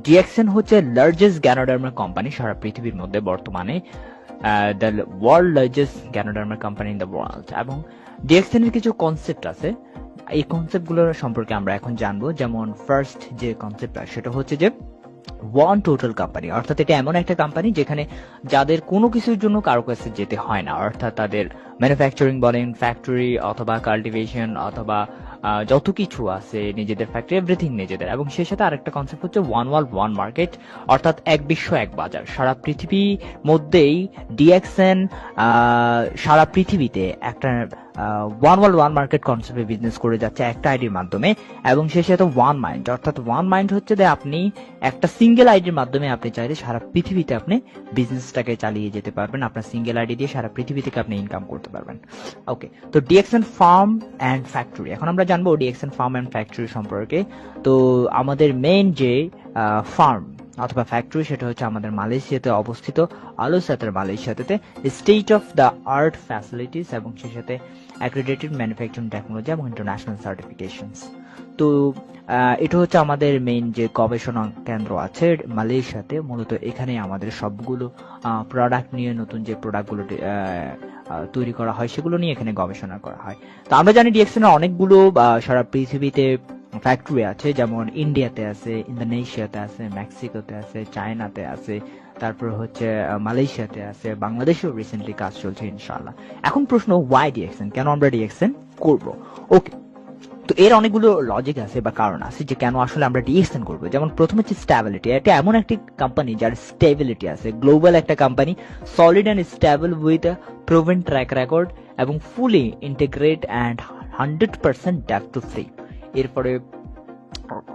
DXN হচ্ছে largest Ganoderma company সারা পৃথিবীর মধ্যে বর্তমানে, the world largest Ganoderma company in the world. এবং ডিএক্সএন এর কিছু কনসেপ্ট আছে, এই কনসেপ্টগুলোর সম্পর্কে আমরা এখন জানবো। যেমন ফার্স্ট যে কনসেপ্টটা সেটা হচ্ছে যে ওয়ান টোটাল কোম্পানি, অর্থাৎ এটা এমন একটা কোম্পানি যেখানে যাদের কোনো কিছুর জন্য কারো কাছে যেতে হয় না, অর্থাৎ তাদের ম্যানুফ্যাকচারিং বলেন, ফ্যাক্টরি অথবা কাল্টিভেশন অথবা যত কিছু আছে নিজেদের ফ্যাক্টরি, এভরিথিং নিজেদের। এবং সেই সাথে আরেকটা কনসেপ্ট হচ্ছে ওয়ান ওয়ার্ল্ড ওয়ান মার্কেট, অর্থাৎ এক বিশ্ব এক বাজার। সারা পৃথিবীর মধ্যেই ডিএক্সএন সারা পৃথিবীতে একটা ওয়ান ওয়ার্ল্ড ওয়ান মার্কেট কনসেপ্টে বিজনেস করে যাচ্ছে একটা আইডির মাধ্যমে। এবং সেই সাথে ওয়ান মাইন্ড, অর্থাৎ ওয়ান মাইন্ড হচ্ছে যে আপনি একটা সিঙ্গেল আইডির মাধ্যমে আপনি চাইলে সারা পৃথিবীতে আপনি বিজনেসটাকে চালিয়ে যেতে পারবেন, আপনার সিঙ্গেল আইডি দিয়ে সারা পৃথিবী থেকে আপনি ইনকাম করতে পারবেন। ওকে, তো ডিএক্সএন ফার্ম অ্যান্ড ফ্যাক্টরি, এখন আমরা জানবো ডিএক্সএন ফার্ম অ্যান্ড ফ্যাক্টরি সম্পর্কে। তো আমাদের মেইন যে ফার্ম অথবা ফ্যাক্টরি সেটা হচ্ছে আমাদের মালয়েশিয়াতে অবস্থিত, আলোসাতের মালয়েশিয়াতে, state of the art facilities এবং সেই সাথে অ্যাক্রেডিটেড ম্যানুফ্যাকচারিং টেকনোলজি এবং ইন্টারন্যাশনাল সার্টিফিকেশনস। তো এটা হচ্ছে আমাদের মেইন যে গবেষণা কেন্দ্র আছে মালয়েশিয়াতে। মূলত এখানে আমাদের সবগুলো প্রোডাক্ট নিয়ে, নতুন যে প্রোডাক্টগুলো তৈরি করা হয় সেগুলো নিয়ে এখানে গবেষণা করা হয়। তো আমরা জানি ডিএক্সএন এর অনেকগুলো সারা পৃথিবীতে ফ্যাক্টরি আছে, যেমন ইন্ডিয়াতে আছে, ইন্দোনেশিয়াতে আছে, মেক্সিকোতে আছে, চায়নাতে আছে, তারপর হচ্ছে মালয়েশিয়াতে আছে, বাংলাদেশেও রিসেন্টলি কাজ চলছে ইনশাআল্লাহ। এখন প্রশ্ন, ওয়াই ডিএক্সএন, কেন আমরা ডিএক্সএন করব? ওকে, তো এর অনেকগুলো লজিক আছে বা কারণ আছে যে কেন আসলে আমরা ডিএক্সএন করবো। যেমন প্রথম হচ্ছে স্ট্যাবিলিটি, এটা এমন একটি কোম্পানি যার স্টেবিলিটি আছে, গ্লোবাল একটা company, solid and stable with proven track record এবং fully integrate and 100% depth to free. এরপরে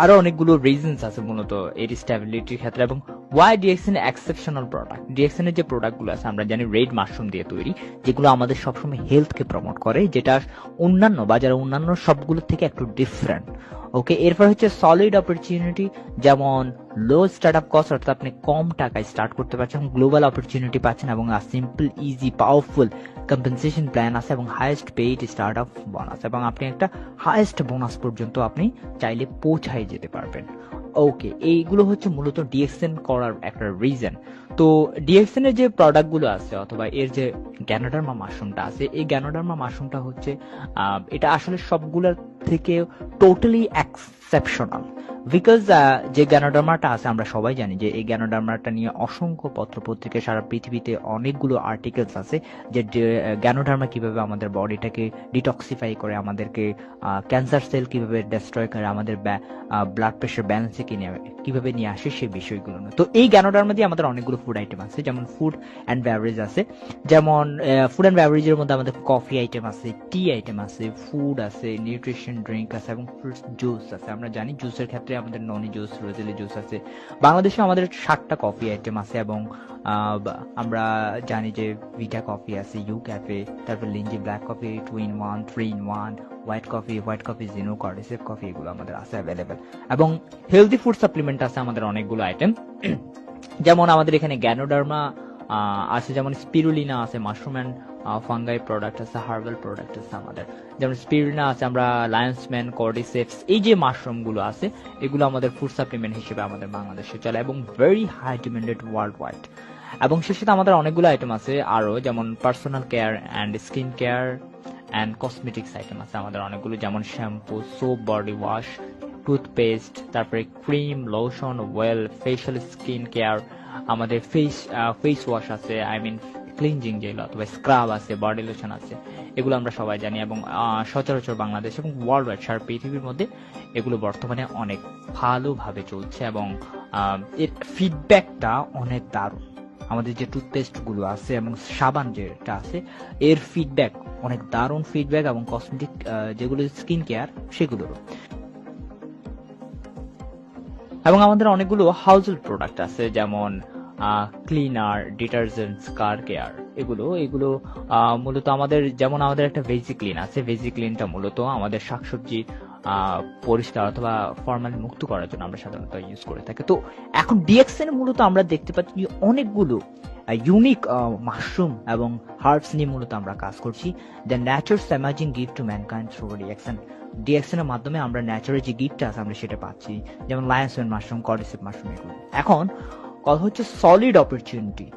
আরো অনেকগুলো রিজনস আছে মূলত এর স্টেবিলিটির ক্ষেত্রে। এবং Y DXN exceptional product, DXN এর যে প্রোডাক্টগুলো আছে আমরা জানি রেড মাশরুম দিয়ে তৈরি, যেগুলো আমাদের সবসময় হেলথকে প্রমোট করে, যেটা অন্যান্য বাজারে অন্যান্য সবগুলো থেকে একটু ডিফারেন্ট। ওকে, এরপর হচ্ছে সলিড অপরচুনিটি, যেমন লো স্টার্ট আপ কস্ট, অর্থাৎ আপনি কম টাকায় স্টার্ট করতে পারছেন, গ্লোবাল অপরচুনিটি পাচ্ছেন এবং simple easy powerful compensation plan আছে এবং highest paid start up bonus, এবং আপনি একটা হাইয়েস্ট বোনাস পর্যন্ত আপনি চাইলে পৌঁছায় যেতে পারবেন। ওকে, এইগুলো হচ্ছে মূলত ডিএক্সএন করার একটা রিজন। তো ডিএক্সএন এর যে প্রোডাক্টগুলো আছে অথবা এর যে গ্যানোডার্মা মাশরুমটা আছে, এই গ্যানোডার্মা মাশরুমটা হচ্ছে এটা আসলে সবগুলোর থেকে টোটালি এক্সেপশনাল। বিকজ যে গ্যানোডার্মাটা আছে আমরা সবাই জানি যে এই গ্যানোডার্মাটা নিয়ে অসংখ্য পত্রপত্রিকায় সারা পৃথিবীতে অনেকগুলো আর্টিকেলস আছে যে গ্যানোডার্মা কিভাবে আমাদের বডিটাকে ডিটক্সিফাই করে, আমাদেরকে ক্যান্সার সেল কিভাবে ডেস্ট্রয় করে, আমাদের ব্লাড প্রেশার ব্যালেন্সে কিভাবে নিয়ে আসে সেই বিষয়গুলো। তো এই গ্যানোডার্মা দিয়ে আমাদের অনেকগুলো ফুড আইটেম আছে, যেমন ফুড অ্যান্ড বেভারেজ আছে, যেমন ফুড অ্যান্ড বেভারেজের মধ্যে আমাদের কফি আইটেম আছে, টি আইটেম আছে, ফুড আছে, নিউট্রিশন ড্রিঙ্ক আছে এবং ফ্রুটস জুস আছে। আমরা জানি জুসের ক্ষেত্রে আমাদের ননি জুস, রোজেলি জুস আছে। বাংলাদেশে আমাদের 60টা কফি আইটেম আছে এবং আমরা জানি যে ভিটা কফি আছে, ইউ ক্যাফে, তারপর Lingzhi black coffee, 2-in-1, 3-in-1, white coffee, Zhino, cordyceps coffee, এগুলো আমাদের আছে অ্যাভেলেবেল। এবং হেলদি ফুড সাপ্লিমেন্ট আছে আমাদের অনেকগুলো আইটেম, যেমন আমাদের এখানে গ্যানোডার্মা আছে, যেমন স্পিরুলিনা আছে, মাশরুম অ্যান্ড ফাঙ্গাই প্রোডাক্ট আছে, হার্বাল প্রোডাক্ট আছে আমাদের, যেমন স্পিরুলিনা আছে, আমরা লায়ন্সম্যান, কর্ডিসেপস, এই যে মাশরুম গুলো আছে এগুলো আমাদের ফুড সাপ্লিমেন্ট হিসেবে আমাদের বাংলাদেশে চলে এবং very high demanded world wide. এবং সে সাথে আমাদের অনেকগুলো আইটেম আছে আরো, যেমন personal care and skin care and cosmetics item আছে আমাদের অনেকগুলো, যেমন shampoo, soap, body wash, toothpaste, তারপরে cream, lotion, oil, facial skin care, আমাদের ফেস ওয়াশ আছে, আই মিন ক্লিনজিং যেগুলো, অথবা স্ক্রাব আছে, বডি লোশন আছে, এগুলো আমরা সবাই জানি। এবং সচরাচর বাংলাদেশ এবং ওয়ার্ল্ড ওয়াইড সারা পৃথিবীর মধ্যে এগুলো বর্তমানে অনেক ভালোভাবে চলছে এবং এর ফিডব্যাকটা অনেক দারুণ। আমাদের যে টুথপেস্ট গুলো আছে এবং সাবান যেটা আছে এর ফিডব্যাক অনেক দারুণ ফিডব্যাক, এবং কসমেটিক যেগুলো স্কিন কেয়ার সেগুলোরও। এবং আমাদের অনেকগুলো হাউসহোল্ড প্রোডাক্ট আছে, যেমন ক্লিনার, ডিটারজেন্টস, কার কেয়ার, এগুলো মূলত আমাদের, যেমন আমাদের একটা ভেজি ক্লিন আছে, ভেজি ক্লিনটা মূলত আমাদের শাকসবজি পরিষ্কার অথবা ফরমালিন মুক্ত করার জন্য আমরা সাধারণত ইউজ করে থাকি। তো এখন ডিএক্সএন মূলত আমরা দেখতে পাচ্ছি যে অনেকগুলো ইউনিক মাশরুম এবং হার্বস নিয়ে মূলত আমরা কাজ করছি। The nature's amazing gift to mankind through DXN. DXN এর মাধ্যমে আমরা ন্যাচারাল যে গিফটটা আছে আমরা সেটা পাচ্ছি, যেমন লায়ন্স মাশরুম, কর্ডিসেপ মাশরুম এগুলো। এখন কথা হচ্ছে সলিড অপরচুনিটি।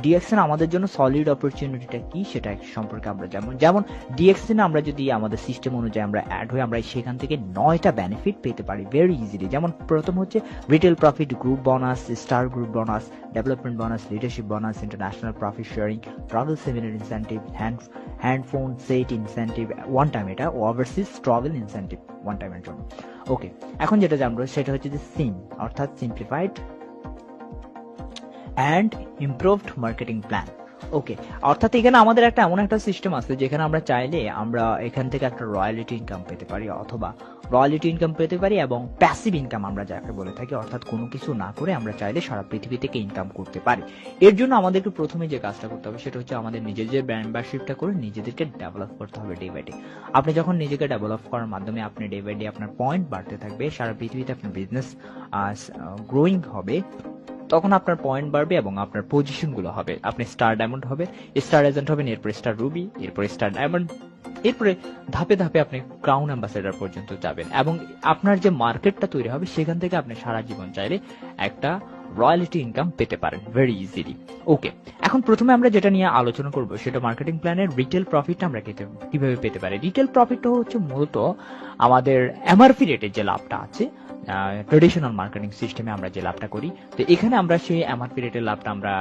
ডিএক্সএন আমাদের জন্য সলিড অপরচুনিটিটা কি সেটা সম্পর্কে আমরা যেমন ডিএক্সএন আমরা যদি আমাদের সিস্টেম অনুযায়ী আমরা অ্যাড হয়ে আমরা সেখান থেকে 9টা বেনিফিট পেতে পারি ভেরি ইজিলি। যেমন প্রথম হচ্ছে retail profit, group bonus, star group bonus, development bonus, leadership bonus, international profit sharing, travel seminar incentive, handphone set incentive one time, এটা ওভারসিজ ট্রাভেল ইনসেন্টিভ ওয়ান টাইমের জন্য। ওকে, এখন যেটা জানবো সেটা হচ্ছে যে সিম অর্থাৎ simplified and improved marketing plan. Okay, অর্থাৎ এখানে আমাদের একটা এমন একটা সিস্টেম আছে যেখানে আমরা চাইলে আমরা এখান থেকে একটা রয়্যালিটি ইনকাম পেতে পারি, অথবা রয়্যালিটি ইনকাম পেতে পারি এবং প্যাসিভ ইনকাম আমরা যাকে বলে থাকি, অর্থাৎ কোনো কিছু না করে আমরা চাইলে সারা পৃথিবী থেকে ইনকাম করতে পারি। এর জন্য আমাদেরকে প্রথমে যে কাজটা করতে হবে সেটা হচ্ছে আমাদের নিজেদের মেম্বারশিপটা করে নিজেদেরকে ডেভেলপ করতে হবে ডে বাই ডে। আপনি যখন নিজেকে ডেভেলপ করার মাধ্যমে আপনি ডে বাই ডে আপনার পয়েন্ট বাড়তে থাকবে, সারা পৃথিবীতে আপনার বিজনেস গ্রোয়িং হবে, তখন আপনার পয়েন্ট বাড়বে এবং আপনার পজিশন গুলো হবে। আপনি স্টার ডায়মন্ড হবে, স্টার এজেন্ট হবেন, এরপরে স্টার রুবি, এরপরে স্টার ডায়মন্ড, এরপরে ধাপে ধাপে আপনি ক্রাউন অ্যাম্বাসেডর পর্যন্ত যাবেন এবং আপনার যে মার্কেটটা তৈরি হবে সেখান থেকে আপনি সারা জীবন চাইলে একটা রয়্যালিটি ইনকাম পেতে পারেন ভেরি ইজিলি। ওকে, এখন প্রথমে আমরা যেটা নিয়ে আলোচনা করব সেটা মার্কেটিং প্ল্যানের রিটেল প্রফিট আমরা কিভাবে পেতে পারি। রিটেল প্রফিটটা হচ্ছে মূলত আমাদের এমআরপি রেটের যে লাভটা আছে, ট্রেডিশনাল মার্কেটিং সিস্টেমে আমরা যে লাভটা করি, তো এখানে আমরা সেই এমআরপি রেটের লাভটা আমরা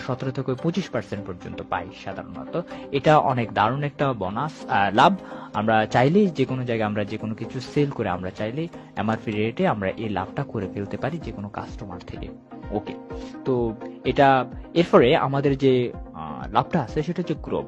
17 থেকে 25% পর্যন্ত পাই সাধারণত। এটা অনেক দারুণ একটা বোনাস লাভ। আমরা চাইলে যে কোনো জায়গায় আমরা যে কোনো কিছু সেল করে আমরা চাইলে এমআরপি রেটে আমরা এই লাভটা করে ফেলতে পারি যে কোনো কাস্টমার থেকে। ওকে, তো এটা এরপরে আমাদের যে লাভটা আছে সেটা হচ্ছে গ্রুপ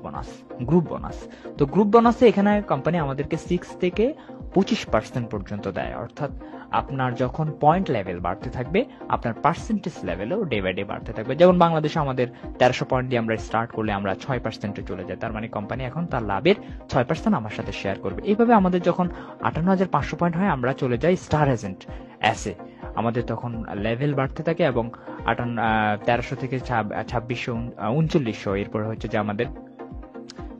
বোনাস। তো গ্রুপ বোনাসে এখানে কোম্পানি আমাদেরকে 6 থেকে 25% পর্যন্ত দেয়, অর্থাৎ আপনার যখন পয়েন্ট লেভেল বাড়তে থাকবে আপনার পার্সেন্টেজ লেভেলও ডে বাই ডে বাড়তে থাকবে। যেমন বাংলাদেশে আমাদের 1300 পয়েন্ট দিয়ে আমরা স্টার্ট করলে আমরা 6%-এ চলে যাই, তার মানে কোম্পানি এখন তার লাভের 6% আমার সাথে শেয়ার করবে। এইভাবে আমাদের যখন 58,500 পয়েন্ট হয় আমরা চলে যাই স্টার এজেন্ট এসে, আমাদের তখন লেভেল বাড়তে থাকে এবং 1300 থেকে 2600, 3900, এরপর হচ্ছে যে আমাদের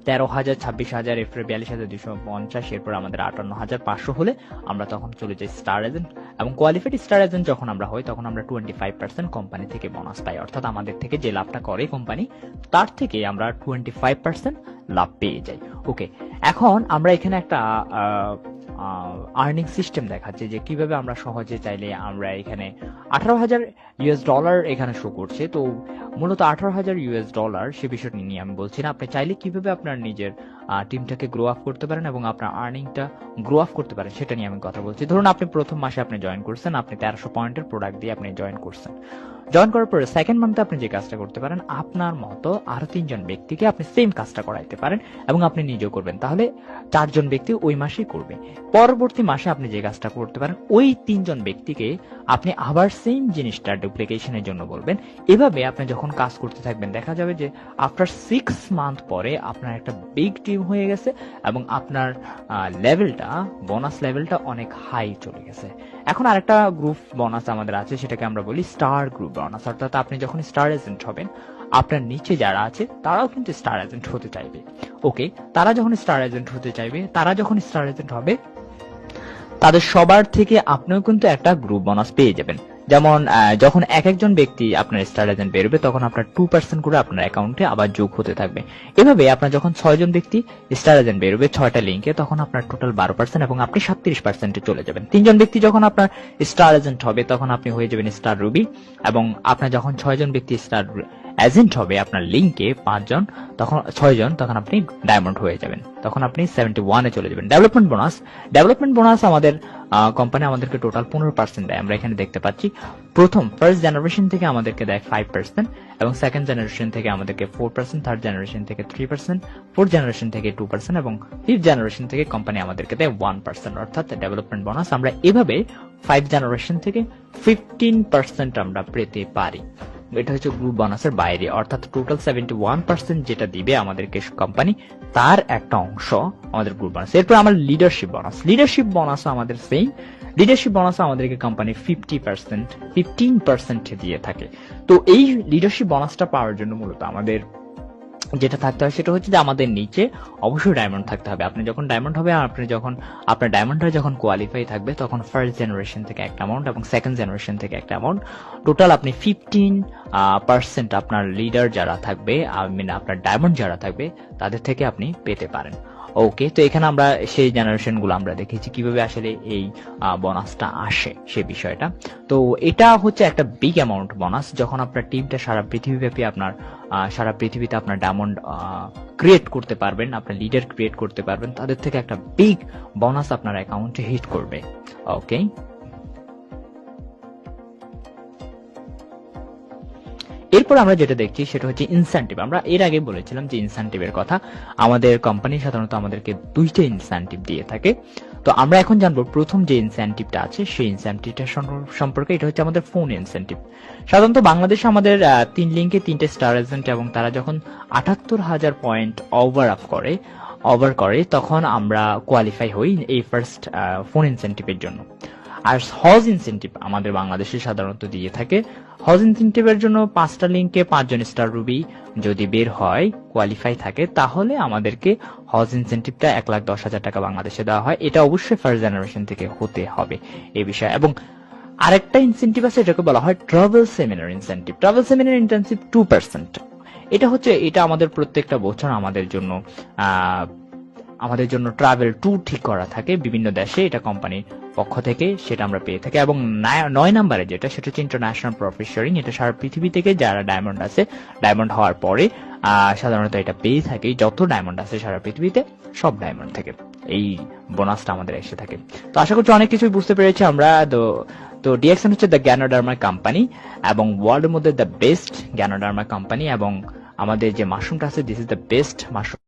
13,000, 26,000, এরপরে 42,250, এরপর আমাদের 58,500 হলে আমরা তখন চলে যাই স্টার এজেন্ট। এবং কোয়ালিফাইড স্টার এজেন্ট যখন আমরা হই তখন আমরা 25% কোম্পানি থেকে বোনাস পাই, অর্থাৎ আমাদের থেকে যে লাভটা করে কোম্পানি তার থেকে আমরা 25% লাভ পেয়ে যাই। ওকে, এখন আমরা এখানে একটা আর্নিং সিস্টেম দেখাচ্ছে যে কিভাবে আমরা সহজে চাইলে আমরা এখানে $18,000 এখানে শো করছে। তো মূলত $18,000 সে বিষয়টি নিয়ে আমি বলছি না, আপনি চাইলে কিভাবে আপনার নিজের টিমটাকে গ্রো আপ করতে পারেন এবং আপনার আর্নিংটা গ্রো আপ করতে পারেন সেটা নিয়ে আমি কথা বলছি। ধরুন আপনি প্রথম মাসে আপনি জয়েন করছেন, আপনি 1300 পয়েন্টের প্রোডাক্ট দিয়ে আপনি জয়েন করছেন। জয়েন করার পরে সেকেন্ড মান্থে আপনি যে কাজটা করতে পারেন, আপনার মতো আরো 3 জন ব্যক্তিকে আপনি সেম কাজটা করাইতে পারেন এবং আপনি নিজেও করবেন, তাহলে 4 জন ব্যক্তি ওই মাসেই করবে। পরবর্তী মাসে আপনি যে কাজটা করতে পারেন, ওই 3 জন ব্যক্তিকে আপনি আবার সেম জিনিসটা ডুপ্লিকেশনের জন্য বলবেন। এভাবে আপনি যখন কাজ করতে থাকবেন দেখা যাবে যে আফটার 6 মান্থ পরে আপনার একটা বিগ টিম হয়ে গেছে এবং আপনার লেভেলটা, বোনাস লেভেলটা অনেক হাই চলে গেছে। এখন আরেকটা গ্রুপ বোনাস আমাদের আছে, সেটাকে আমরা বলি স্টার গ্রুপ বোনাস, অর্থাৎ আপনি যখন স্টার এজেন্ট হবেন আপনার নিচে যারা আছে তারাও কিন্তু স্টার এজেন্ট হতে চাইবে। ওকে, তারা যখন স্টার এজেন্ট হতে চাইবে, তারা যখন স্টার এজেন্ট হবে তাদের সবার থেকে আপনিও কিন্তু একটা গ্রুপ বোনাস পেয়ে যাবেন। যেমন যখন এক একজন ব্যক্তি আপনার স্টার এজেন্ট বেরোবে তখন আপনার 2% করে আপনার অ্যাকাউন্টে আবার যোগ হতে থাকবে। এভাবে আপনার যখন 6 জন ব্যক্তি স্টার এজেন্ট বেরোবে 6টা লিঙ্কে, তখন আপনার টোটাল 12% এবং আপনি 37%-এ চলে যাবেন। 3 জন ব্যক্তি যখন আপনার স্টার এজেন্ট হবে তখন আপনি হয়ে যাবেন স্টার রুবি, এবং আপনার যখন 6 জন ব্যক্তি স্টার এজেন্ট হবে আপনার লিঙ্কে 5 জন, তখন 6 জন, তখন আপনি ডায়মন্ড হয়ে যাবেন, তখন আপনি 71-এ চলে যাবেন। ডেভেলপমেন্ট বোনাস আমাদের কোম্পানি আমাদেরকে টোটাল 15% দেয়। আমরা এখানে দেখতে পাচ্ছি ফার্স্ট জেনারেশন থেকে আমাদেরকে দেয় 5%, এবং সেকেন্ড জেনারেশন থেকে আমাদেরকে 4%, থার্ড জেনারেশন থেকে 3%, ফোর্থ জেনারেশন থেকে 2%, এবং ফিফথ জেনারেশন থেকে কোম্পানি আমাদেরকে দেয় 1%, অর্থাৎ ডেভেলপমেন্ট বোনাস আমরা এভাবে 5 জেনারেশন থেকে 15% আমরা পেতে পারি। এটা হচ্ছে গ্রুপ বোনাসের বাইরে, অর্থাৎ টোটাল 71% যেটা দিবে আমাদেরকে কোম্পানি তার একটা অংশ আমাদের গ্রুপ বোনাস। এরপর আমার লিডারশিপ বোনাস আমাদের সেম। লিডারশিপ বোনাস আমাদেরকে কোম্পানি 15% দিয়ে থাকে। তো এই লিডারশিপ বোনাসটা পাওয়ার জন্য মূলত আমাদের যেটা থাকতে হয় সেটা হচ্ছে যে আমাদের নিচে অবশ্যই ডায়মন্ড থাকতে হবে। আপনি যখন ডায়মন্ড হবে, আপনি যখন আপনার ডায়মন্ডটা যখন কোয়ালিফাই থাকবে, তখন ফার্স্ট জেনারেশন থেকে একটা অ্যামাউন্ট এবং সেকেন্ড জেনারেশন থেকে একটা অ্যামাউন্ট, টোটাল আপনি 15% আপনার লিডার যারা থাকবে, আই মিন আপনার ডায়মন্ড যারা থাকবে, তাদের থেকে আপনি পেতে পারেন। ওকে, তো এখানে আমরা সেই জেনারেশন গুলো আমরা দেখেছি কিভাবে আসলে এই বোনাসটা আসে সে বিষয়টা। তো এটা হচ্ছে একটা বিগ অ্যামাউন্ট বোনাস, যখন আপনার টিমটা সারা পৃথিবীব্যাপী আপনার সারা পৃথিবীতে আপনার ডায়মন্ড ক্রিয়েট করতে পারবেন, আপনার লিডার ক্রিয়েট করতে পারবেন, তাদের থেকে একটা বিগ বোনাস আপনার অ্যাকাউন্টে হিট করবে। ওকে, এরপর আমরা যেটা দেখছি সেটা হচ্ছে ইনসেন্টিভ। আমরা এর আগে বলেছিলাম যে ইনসেন্টিভের কথা, আমাদের কোম্পানি সাধারণত আমাদেরকে 2টা ইনসেন্টিভ দিয়ে থাকে। তো আমরা এখন জানবো প্রথম যে ইনসেন্টিভটা আছে সেই ইনসেন্টিভটা সম্পর্কে। এটা হচ্ছে আমাদের ফোন ইনসেন্টিভ। সাধারণত বাংলাদেশে আমাদের 3 লিঙ্কে 3টে স্টার এজেন্ট, এবং তারা যখন 78,000 পয়েন্ট ওভার করে তখন আমরা কোয়ালিফাই হই এই ফার্স্ট ফোন ইনসেন্টিভের জন্য। আর হজ ইনসেন্টিভ আমাদের বাংলাদেশে সাধারণত দিয়ে থাকে। হজ ইনসেন্টিভের জন্য 5টা লিঙ্কে 5জন স্টার রুবি যদি বের হয়, কোয়ালিফাই থাকে, তাহলে আমাদেরকে হজ ইনসেন্টিভটা 1,10,000 টাকা বাংলাদেশে দেওয়া হয়। এটা অবশ্যই ফার্স্ট জেনারেশন থেকে হতে হবে এই বিষয়ে। এবং আরেকটা ইনসেন্টিভ আছে, এটাকে বলা হয় travel seminar incentive. Travel seminar incentive 2%। এটা আমাদের প্রত্যেকটা বছর আমাদের জন্য ট্রাভেল ট্যুর ঠিক করা থাকে বিভিন্ন দেশে, এটা কোম্পানির পক্ষ থেকে সেটা আমরা পেয়ে থাকি। এবং 9 নম্বরে যেটা, সেটা হচ্ছে ইন্টারন্যাশনাল প্রফিট শেয়ারিং। এটা সারা পৃথিবী থেকে যারা ডায়মন্ড আছে, ডায়মন্ড হওয়ার পরে সাধারণত এটা পেয়ে থাকে, যত ডায়মন্ড আছে সারা পৃথিবীতে সব ডায়মন্ড থেকে এই বোনাসটা আমাদের এসে থাকে। তো আশা করছি অনেক কিছুই বুঝতে পেরেছি আমরা। তো ডিএক্সএন হচ্ছে দ্য গ্যানোডার্মা কোম্পানি, এবং ওয়ার্ল্ডের মধ্যে দ্য বেস্ট গ্যানোডার্মা কোম্পানি, এবং আমাদের যে মাশরুমটা আছে, this is the best mushroom.